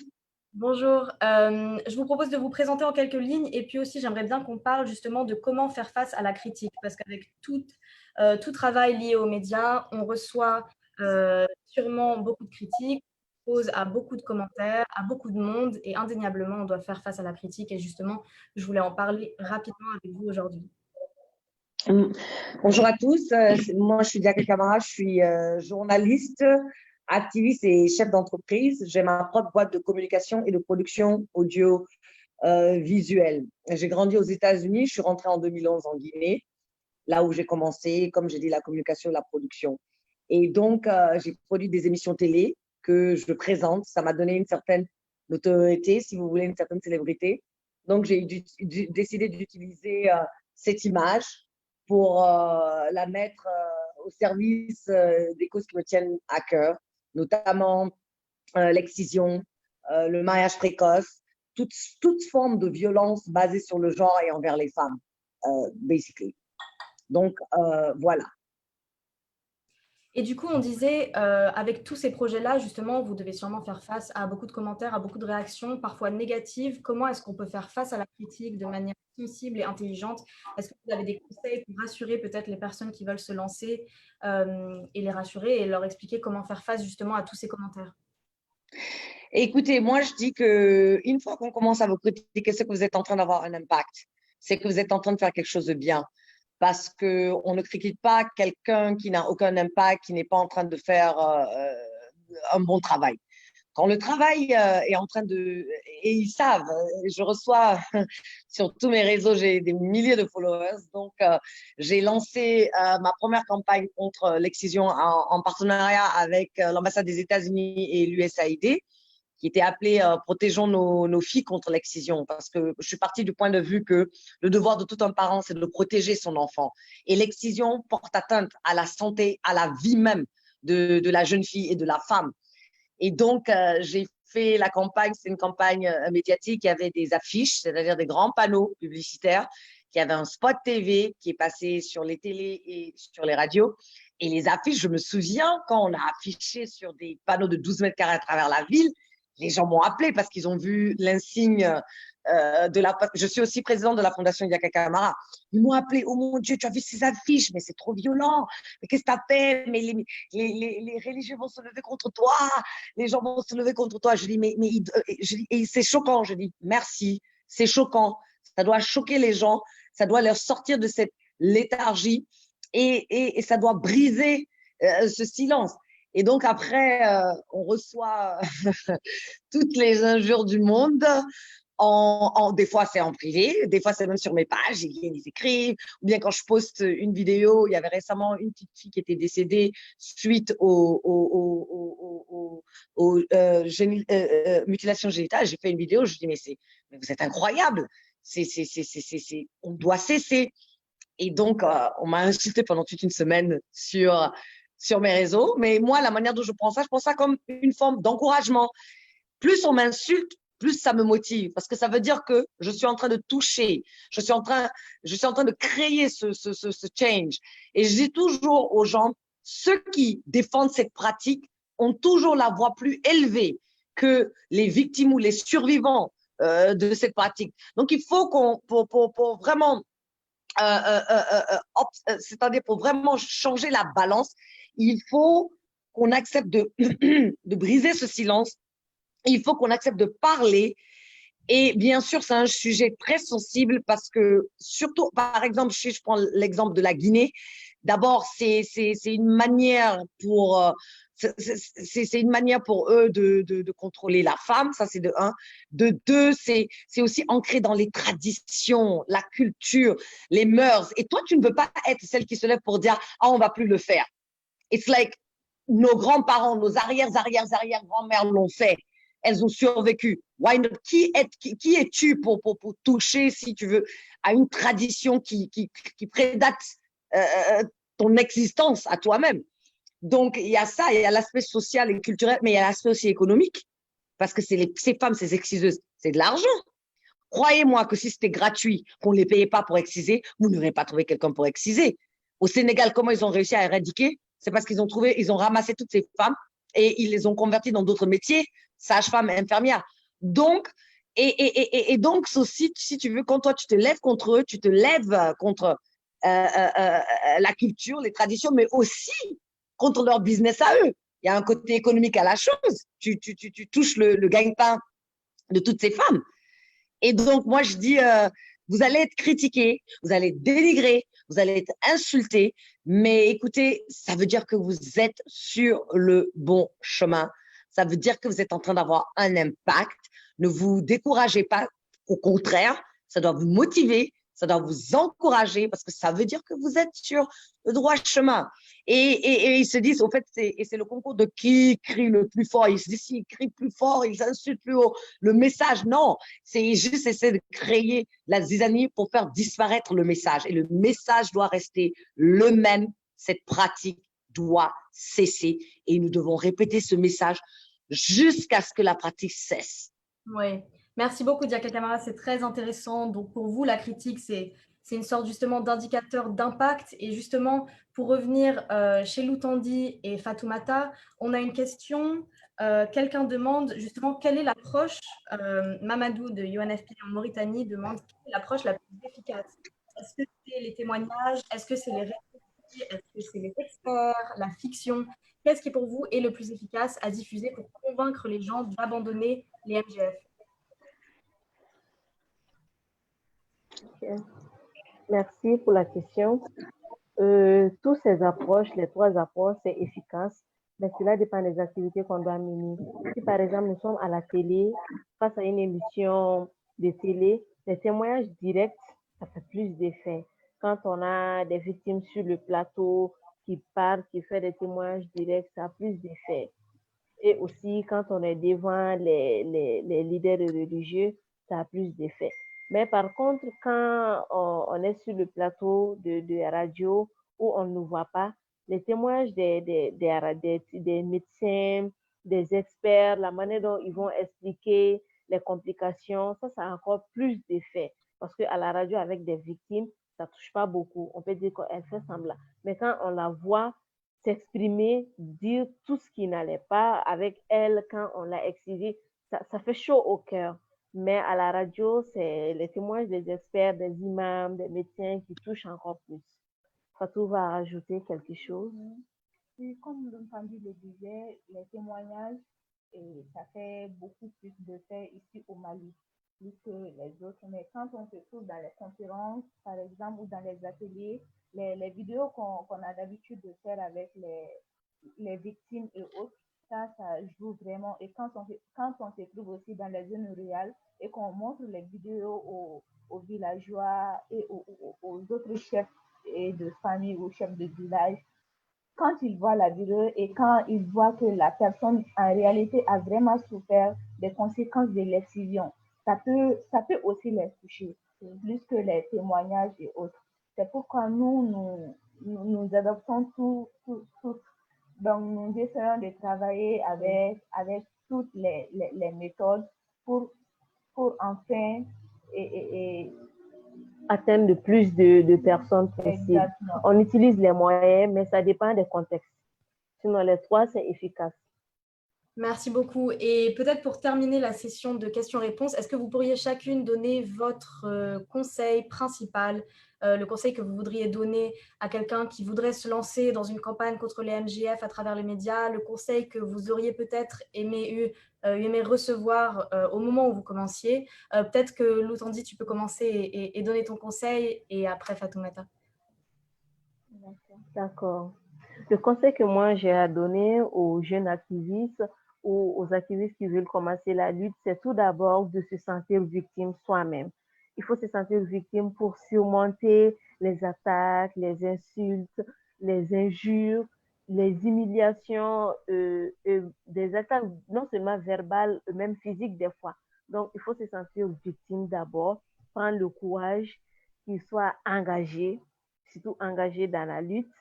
Bonjour, je vous propose de vous présenter en quelques lignes et puis aussi j'aimerais bien qu'on parle justement de comment faire face à la critique parce qu'avec tout travail lié aux médias, on reçoit sûrement beaucoup de critiques, s'expose à beaucoup de commentaires, à beaucoup de monde et indéniablement, on doit faire face à la critique. Et justement, je voulais en parler rapidement avec vous aujourd'hui. Bonjour à tous, moi je suis Diaka Camara, je suis journaliste, activiste et chef d'entreprise. J'ai ma propre boîte de communication et de production audio visuelle. J'ai grandi aux États-Unis, je suis rentrée en 2011 en Guinée, là où j'ai commencé, comme j'ai dit, la communication et la production. Et donc, j'ai produit des émissions télé que je présente. Ça m'a donné une certaine notoriété, si vous voulez, une certaine célébrité. Donc, j'ai décidé d'utiliser cette image pour la mettre au service des causes qui me tiennent à cœur, notamment l'excision, le mariage précoce, toute forme de violence basée sur le genre et envers les femmes, basically. Donc, voilà. Et du coup, on disait, avec tous ces projets-là, justement, vous devez sûrement faire face à beaucoup de commentaires, à beaucoup de réactions, parfois négatives. Comment est-ce qu'on peut faire face à la critique de manière sensible et intelligente? Est-ce que vous avez des conseils pour rassurer peut-être les personnes qui veulent se lancer et les rassurer et leur expliquer comment faire face justement à tous ces commentaires? Écoutez, moi, je dis qu'une fois qu'on commence à vous critiquer, c'est que vous êtes en train d'avoir un impact. C'est que vous êtes en train de faire quelque chose de bien. Parce qu'on ne critique pas quelqu'un qui n'a aucun impact, qui n'est pas en train de faire un bon travail. Quand le travail est en train de… Et ils savent, je reçois sur tous mes réseaux, j'ai des milliers de followers. Donc, j'ai lancé ma première campagne contre l'excision en partenariat avec l'ambassade des États-Unis et l'USAID, qui était appelé Protégeons nos filles contre l'excision, parce que je suis partie du point de vue que le devoir de tout un parent, c'est de protéger son enfant. Et l'excision porte atteinte à la santé, à la vie même de la jeune fille et de la femme. Et donc, j'ai fait la campagne, c'est une campagne médiatique, il y avait des affiches, c'est-à-dire des grands panneaux publicitaires, qui avait un spot TV qui est passé sur les télés et sur les radios. Et les affiches, je me souviens, quand on a affiché sur des panneaux de 12 mètres carrés à travers la ville, les gens m'ont appelé parce qu'ils ont vu l'insigne de la… Je suis aussi présidente de la Fondation Diaka Camara. Ils m'ont appelé, oh mon Dieu, tu as vu ces affiches, mais c'est trop violent. Mais qu'est-ce que tu as fait? Mais les religieux vont se lever contre toi. Les gens vont se lever contre toi. Je dis, mais c'est choquant. Je dis, merci, c'est choquant. Ça doit choquer les gens. Ça doit leur sortir de cette léthargie et ça doit briser ce silence. Et donc, après, on reçoit toutes les injures du monde. Des fois, c'est en privé. Des fois, c'est même sur mes pages. Ils écrivent. Ou bien quand je poste une vidéo, il y avait récemment une petite fille qui était décédée suite aux mutilations génitales. J'ai fait une vidéo. Je dis, mais vous êtes incroyable. On doit cesser. Et donc, on m'a insulté pendant toute une semaine sur mes réseaux. Mais moi, la manière dont je prends ça comme une forme d'encouragement. Plus on m'insulte, plus ça me motive. Parce que ça veut dire que je suis en train de toucher. Je suis en train de créer ce change. Et je dis toujours aux gens, ceux qui défendent cette pratique ont toujours la voix plus élevée que les victimes ou les survivants de cette pratique. Donc, il faut pour vraiment… c'est-à-dire pour vraiment changer la balance, il faut qu'on accepte de briser ce silence, il faut qu'on accepte de parler. Et bien sûr, c'est un sujet très sensible parce que, surtout, par exemple, je prends l'exemple de la Guinée. D'abord, c'est une manière pour… c'est une manière pour eux de contrôler la femme, ça c'est de un. De deux, c'est aussi ancré dans les traditions, la culture, les mœurs. Et toi, tu ne veux pas être celle qui se lève pour dire « Ah, on ne va plus le faire ». It's like nos grands-parents, nos arrière-grands-mères l'ont fait. Elles ont survécu. Why not? Qui es-tu pour toucher, si tu veux, à une tradition qui prédate ton existence à toi-même? Donc, il y a ça, il y a l'aspect social et culturel, mais il y a l'aspect aussi économique. Parce que ces femmes, ces exciseuses, c'est de l'argent. Croyez-moi que si c'était gratuit, qu'on ne les payait pas pour exciser, vous n'aurez pas trouvé quelqu'un pour exciser. Au Sénégal, comment ils ont réussi à éradiquer? C'est parce qu'ils ont ramassé toutes ces femmes et ils les ont converties dans d'autres métiers, sages-femmes, infirmières. Donc, donc aussi, si tu veux, quand toi, tu te lèves contre eux, tu te lèves contre la culture, les traditions, mais aussi contre leur business à eux. Il y a un côté économique à la chose. Tu touches le gagne-pain de toutes ces femmes. Et donc, moi, je dis, vous allez être critiqués, vous allez être dénigrés, vous allez être insultés, mais écoutez, ça veut dire que vous êtes sur le bon chemin. Ça veut dire que vous êtes en train d'avoir un impact. Ne vous découragez pas. Au contraire, ça doit vous motiver, ça doit vous encourager parce que ça veut dire que vous êtes sur le droit chemin. Et ils se disent, au fait, c'est le concours de qui crie le plus fort. Ils se disent, s'ils crient plus fort, ils insultent plus haut. Le message, non. C'est juste essayer de créer la zizanie pour faire disparaître le message. Et le message doit rester le même. Cette pratique doit cesser. Et nous devons répéter ce message jusqu'à ce que la pratique cesse. Oui. Merci beaucoup, Diaka Camara. C'est très intéressant. Donc, pour vous, la critique, c'est une sorte justement d'indicateur d'impact. Et justement, pour revenir chez Loutandi et Fatoumata, on a une question. Quelqu'un demande justement quelle est l'approche, Mamadou de UNFP en Mauritanie demande quelle est l'approche la plus efficace. Est-ce que c'est les témoignages? Est-ce que c'est les récits? Est-ce que c'est les experts? La fiction? Qu'est-ce qui pour vous est le plus efficace à diffuser pour convaincre les gens d'abandonner les MGF? Okay. Merci pour la question. Toutes ces approches, les trois approches, c'est efficace, mais cela dépend des activités qu'on doit mener. Si par exemple nous sommes à la télé, face à une émission de télé, les témoignages directs, ça fait plus d'effet. Quand on a des victimes sur le plateau qui parlent, qui font des témoignages directs, ça a plus d'effet. Et aussi, quand on est devant les leaders religieux, ça a plus d'effet. Mais par contre, quand on est sur le plateau de radio où on ne nous voit pas, les témoignages des médecins, des experts, la manière dont ils vont expliquer les complications, ça a encore plus d'effet. Parce qu'à la radio, avec des victimes, ça ne touche pas beaucoup. On peut dire qu'elle fait semblant. Mais quand on la voit s'exprimer, dire tout ce qui n'allait pas avec elle quand on l'a excisé, ça fait chaud au cœur. Mais à la radio, c'est les témoignages des experts, des imams, des médecins qui touchent encore plus. Fatou va rajouter quelque chose. Oui, comme Loutandi le disait, les témoignages, ça fait beaucoup plus d'effet ici au Mali, plus que les autres. Mais quand on se trouve dans les conférences, par exemple, ou dans les ateliers, les vidéos qu'on a l'habitude de faire avec les victimes et autres, ça joue vraiment. Et quand on se trouve aussi dans les zones rurales et qu'on montre les vidéos aux villageois et aux autres chefs et de famille ou chefs de village, quand ils voient la vidéo et quand ils voient que la personne en réalité a vraiment souffert des conséquences de l'excision, ça peut aussi les toucher, plus que les témoignages et autres. C'est pourquoi nous adoptons tout. Donc, nous essayons de travailler avec toutes les méthodes pour enfin atteindre plus de personnes possibles. Exactement. On utilise les moyens, mais ça dépend des contextes. Sinon, les trois, c'est efficace. Merci beaucoup. Et peut-être pour terminer la session de questions-réponses, est-ce que vous pourriez chacune donner votre conseil principal, le conseil que vous voudriez donner à quelqu'un qui voudrait se lancer dans une campagne contre les MGF à travers les médias, le conseil que vous auriez peut-être aimé recevoir au moment où vous commenciez. Peut-être que Loutandi, tu peux commencer et donner ton conseil, et après Fatoumata. D'accord. Le conseil que moi j'ai à donner aux jeunes activistes ou aux activistes qui veulent commencer la lutte, c'est tout d'abord de se sentir victime soi-même. Il faut se sentir victime pour surmonter les attaques, les insultes, les injures, les humiliations, des attaques non seulement verbales, même physiques des fois. Donc, il faut se sentir victime d'abord, prendre le courage, qu'il soit engagé, surtout engagé dans la lutte.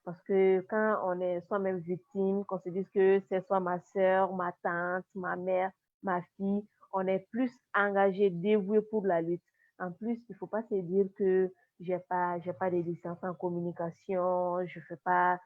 Parce que quand on est soi-même victime, qu'on se dise que c'est soit ma soeur, ma tante, ma mère, ma fille, on est plus engagé, dévoué pour la lutte. En plus, il ne faut pas se dire que j'ai pas de licence en communication, je fais pas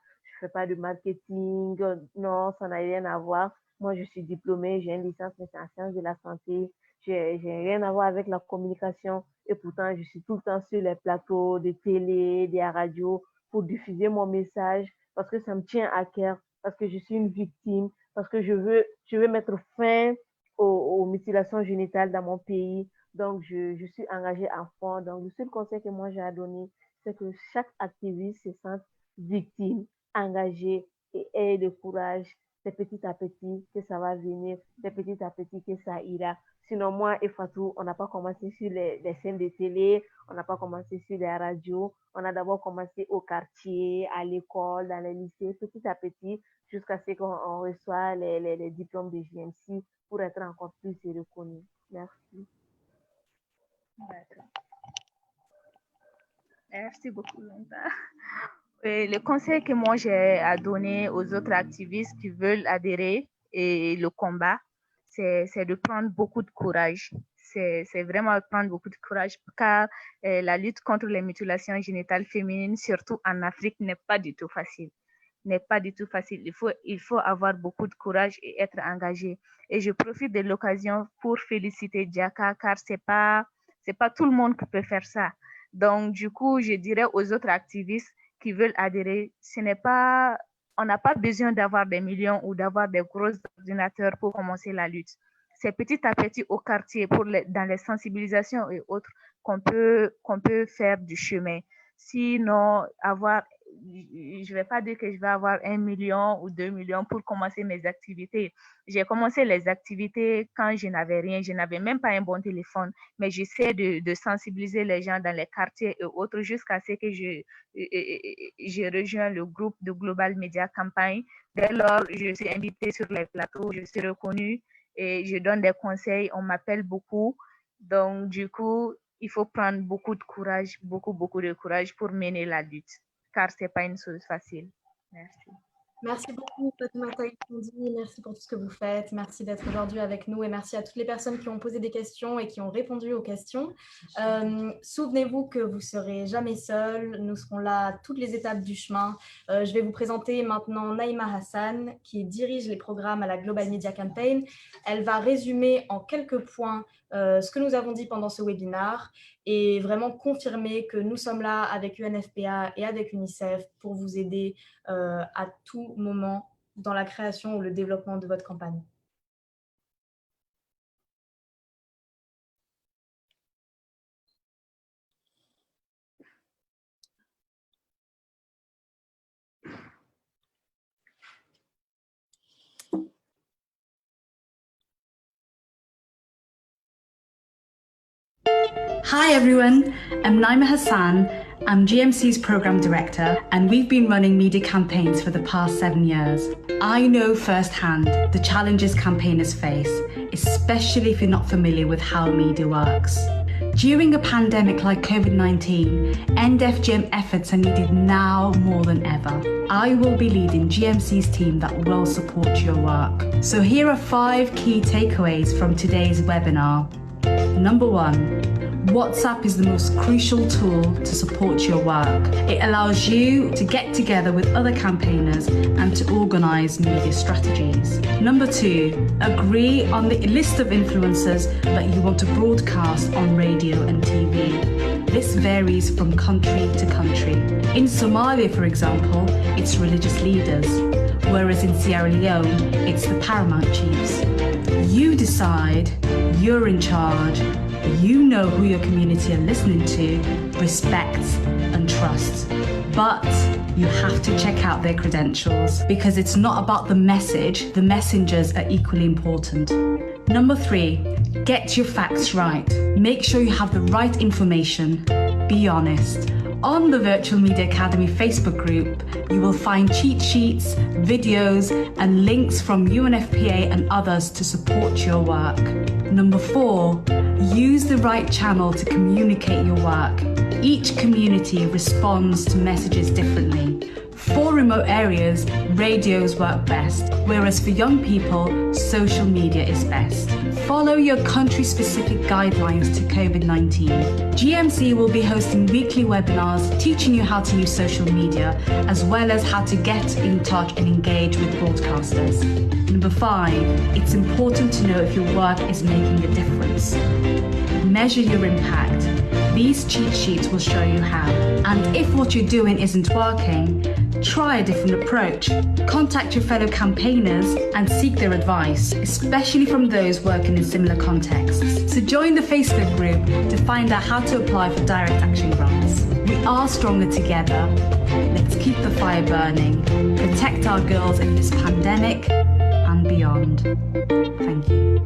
de marketing. Non, ça n'a rien à voir. Moi, je suis diplômée, j'ai une licence en sciences de la santé. J'ai rien à voir avec la communication. Et pourtant, je suis tout le temps sur les plateaux de télé, des radios, pour diffuser mon message, parce que ça me tient à cœur parce que je suis une victime, parce que je veux mettre fin aux mutilations génitales dans mon pays. Donc, je suis engagée à fond. Donc, le seul conseil que moi j'ai à donner, c'est que chaque activiste se sente victime, engagée et ait le courage. C'est petit à petit que ça va venir, c'est petit à petit que ça ira. Sinon, moi et Fatou, on n'a pas commencé sur les chaînes de télé, on n'a pas commencé sur les radios, on a d'abord commencé au quartier, à l'école, dans les lycées, petit à petit, jusqu'à ce qu'on reçoit les diplômes de JMC pour être encore plus reconnus. Merci. Merci beaucoup, Linda. Le conseil que moi j'ai à donner aux autres activistes qui veulent adhérer et le combat, c'est de prendre beaucoup de courage. C'est vraiment prendre beaucoup de courage car la lutte contre les mutilations génitales féminines, surtout en Afrique, n'est pas du tout facile. Il faut avoir beaucoup de courage et être engagé. Et je profite de l'occasion pour féliciter Diaka car c'est pas tout le monde qui peut faire ça. Donc, du coup, je dirais aux autres activistes qui veulent adhérer, on n'a pas besoin d'avoir des millions ou d'avoir des gros ordinateurs pour commencer la lutte. C'est petit à petit au quartier, dans les sensibilisations et autres, qu'on peut faire du chemin. Sinon, je ne vais pas dire que je vais avoir 1 million ou 2 millions pour commencer mes activités. J'ai commencé les activités quand je n'avais rien, je n'avais même pas un bon téléphone, mais j'essaie de sensibiliser les gens dans les quartiers et autres jusqu'à ce que je rejoins le groupe de Global Media Campaign. Dès lors, je suis invitée sur les plateaux, je suis reconnue et je donne des conseils, on m'appelle beaucoup. Donc, du coup, il faut prendre beaucoup de courage, beaucoup de courage pour mener la lutte, car ce n'est pas une chose facile. Merci. Merci beaucoup, Fatoumata Ikondi. Merci pour tout ce que vous faites. Merci d'être aujourd'hui avec nous et merci à toutes les personnes qui ont posé des questions et qui ont répondu aux questions. Souvenez-vous que vous ne serez jamais seuls. Nous serons là à toutes les étapes du chemin. Je vais vous présenter maintenant Naïma Hassan, qui dirige les programmes à la Global Media Campaign. Elle va résumer en quelques points ce que nous avons dit pendant ce webinaire et vraiment confirmer que nous sommes là avec UNFPA et avec UNICEF pour vous aider à tout moment dans la création ou le développement de votre campagne. Hi everyone, I'm Naima Hassan. I'm GMC's Programme Director and we've been running media campaigns for the past 7 years. I know firsthand the challenges campaigners face, especially if you're not familiar with how media works. During a pandemic like COVID-19, end-FGM efforts are needed now more than ever. I will be leading GMC's team that will support your work. So here are 5 key takeaways from today's webinar. Number 1. WhatsApp is the most crucial tool to support your work. It allows you to get together with other campaigners and to organise media strategies. Number 2, agree on the list of influencers that you want to broadcast on radio and TV. This varies from country to country. In Somalia, for example, it's religious leaders, whereas in Sierra Leone, it's the paramount chiefs. You decide, you're in charge, you know who your community are listening to, respects and trusts. But you have to check out their credentials because it's not about the message, the messengers are equally important. Number 3, get your facts right. Make sure you have the right information. Be honest. On the Virtual Media Academy Facebook group, you will find cheat sheets, videos, and links from UNFPA and others to support your work. Number 4, use the right channel to communicate your work. Each community responds to messages differently. For remote areas, radios work best, whereas for young people, social media is best. Follow your country-specific guidelines to COVID-19. GMC will be hosting weekly webinars teaching you how to use social media, as well as how to get in touch and engage with broadcasters. Number 5, it's important to know if your work is making a difference. Measure your impact. These cheat sheets will show you how. And if what you're doing isn't working, Try a different approach. Contact your fellow campaigners and seek their advice, especially from those working in similar contexts. So join the Facebook group to find out how to apply for direct action grants. We are stronger together. Let's keep the fire burning, protect our girls in this pandemic and beyond. Thank you.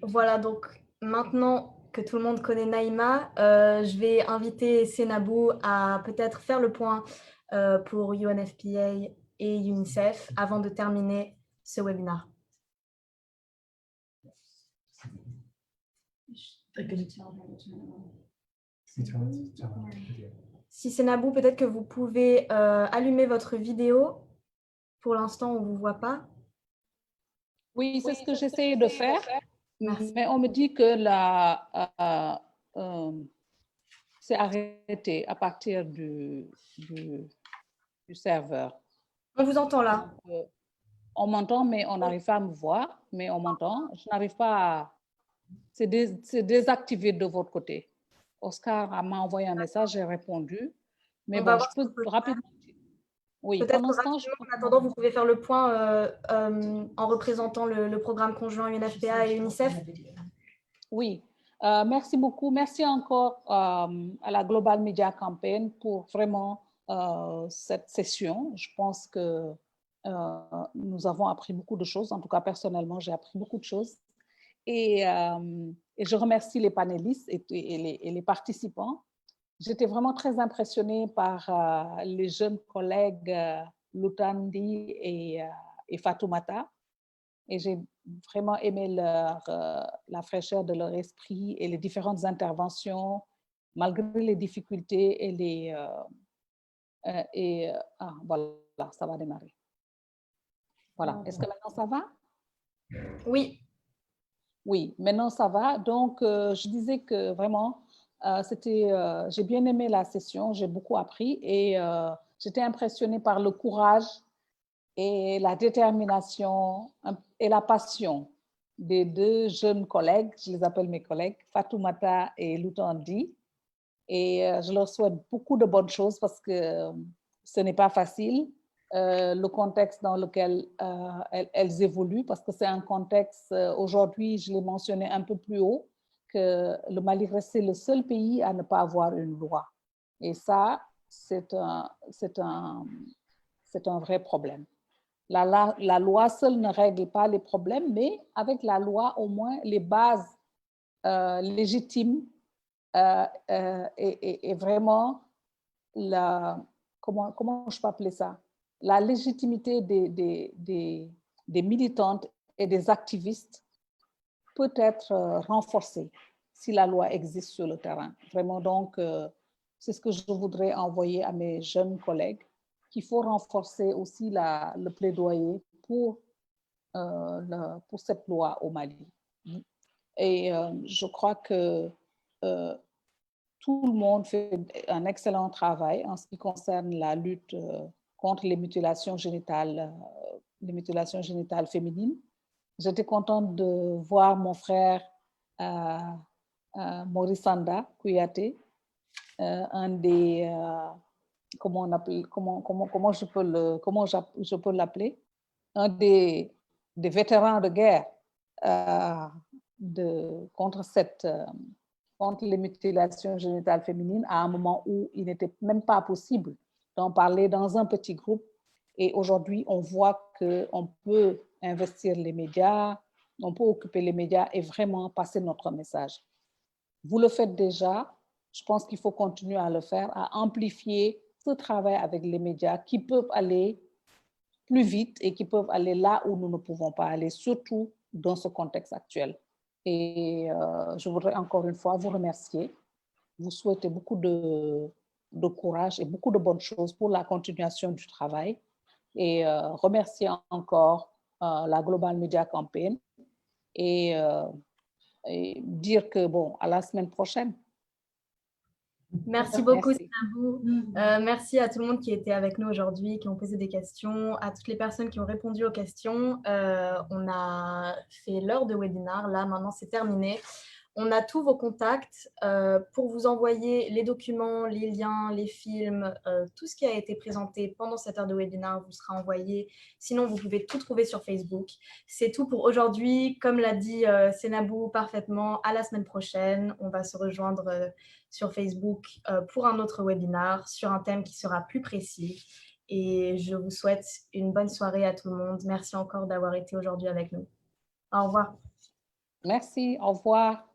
Voilà, donc maintenant que tout le monde connaît Naïma, je vais inviter Senabou à peut-être faire le point pour UNFPA et UNICEF avant de terminer ce webinaire. Si Senabou, peut-être que vous pouvez allumer votre vidéo. Pour l'instant, on ne vous voit pas. Oui, c'est ce que j'essaie de faire. Merci. Mais on me dit que c'est arrêté à partir du serveur. On vous entend là. On m'entend, mais on n'arrive pas à me voir. Mais on m'entend. Je n'arrive pas à... C'est désactivé de votre côté. Oscar m'a envoyé un message, j'ai répondu. Mais bon, je peux rapidement... Oui, peut-être en attendant, vous pouvez faire le point en représentant le programme conjoint UNFPA et UNICEF. Oui, merci beaucoup. Merci encore à la Global Media Campaign pour vraiment cette session. Je pense que nous avons appris beaucoup de choses. En tout cas, personnellement, j'ai appris beaucoup de choses. Et je remercie les panélistes et les participants. J'étais vraiment très impressionnée par les jeunes collègues Lutandi et Fatoumata. Et j'ai vraiment aimé la fraîcheur de leur esprit et les différentes interventions, malgré les difficultés voilà, ça va démarrer. Voilà, est-ce que maintenant ça va? Oui. Oui, maintenant ça va. Donc, je disais que vraiment, j'ai bien aimé la session, j'ai beaucoup appris et j'étais impressionnée par le courage et la détermination et la passion des deux jeunes collègues, je les appelle mes collègues, Fatoumata et Lutandi. Et je leur souhaite beaucoup de bonnes choses parce que ce n'est pas facile, le contexte dans lequel elles évoluent, parce que c'est un contexte, aujourd'hui, je l'ai mentionné un peu plus haut, que le Mali restait le seul pays à ne pas avoir une loi. Et ça, c'est un vrai problème. La loi seule ne règle pas les problèmes, mais avec la loi, au moins, les bases légitimes et vraiment, comment je peux appeler ça? La légitimité des militantes et des activistes peut être renforcée si la loi existe sur le terrain. Vraiment, donc, c'est ce que je voudrais envoyer à mes jeunes collègues, qu'il faut renforcer aussi le plaidoyer pour cette loi au Mali. Et je crois que tout le monde fait un excellent travail en ce qui concerne la lutte contre les mutilations génitales féminines. J'étais contente de voir mon frère Maurice Sanda Kouyaté, un des comment je peux l'appeler, un des vétérans de guerre contre les mutilations génitales féminines à un moment où il n'était même pas possible d'en parler dans un petit groupe. Et aujourd'hui, on voit qu'on peut investir les médias, on peut occuper les médias et vraiment passer notre message. Vous le faites déjà, je pense qu'il faut continuer à le faire, à amplifier ce travail avec les médias qui peuvent aller plus vite et qui peuvent aller là où nous ne pouvons pas aller, surtout dans ce contexte actuel. Et je voudrais encore une fois vous remercier, vous souhaiter beaucoup de courage et beaucoup de bonnes choses pour la continuation du travail et remercier encore la Global Media Campaign et dire que, bon, à la semaine prochaine. Merci beaucoup, Merci. Sinabou. Merci à tout le monde qui était avec nous aujourd'hui, qui ont posé des questions, à toutes les personnes qui ont répondu aux questions. On a fait l'heure de webinaire. Là, maintenant, c'est terminé. On a tous vos contacts pour vous envoyer les documents, les liens, les films, tout ce qui a été présenté pendant cette heure de webinaire vous sera envoyé. Sinon, vous pouvez tout trouver sur Facebook. C'est tout pour aujourd'hui. Comme l'a dit Sinabou parfaitement, à la semaine prochaine, on va se rejoindre sur Facebook pour un autre webinaire sur un thème qui sera plus précis. Et je vous souhaite une bonne soirée à tout le monde. Merci encore d'avoir été aujourd'hui avec nous. Au revoir. Merci, au revoir.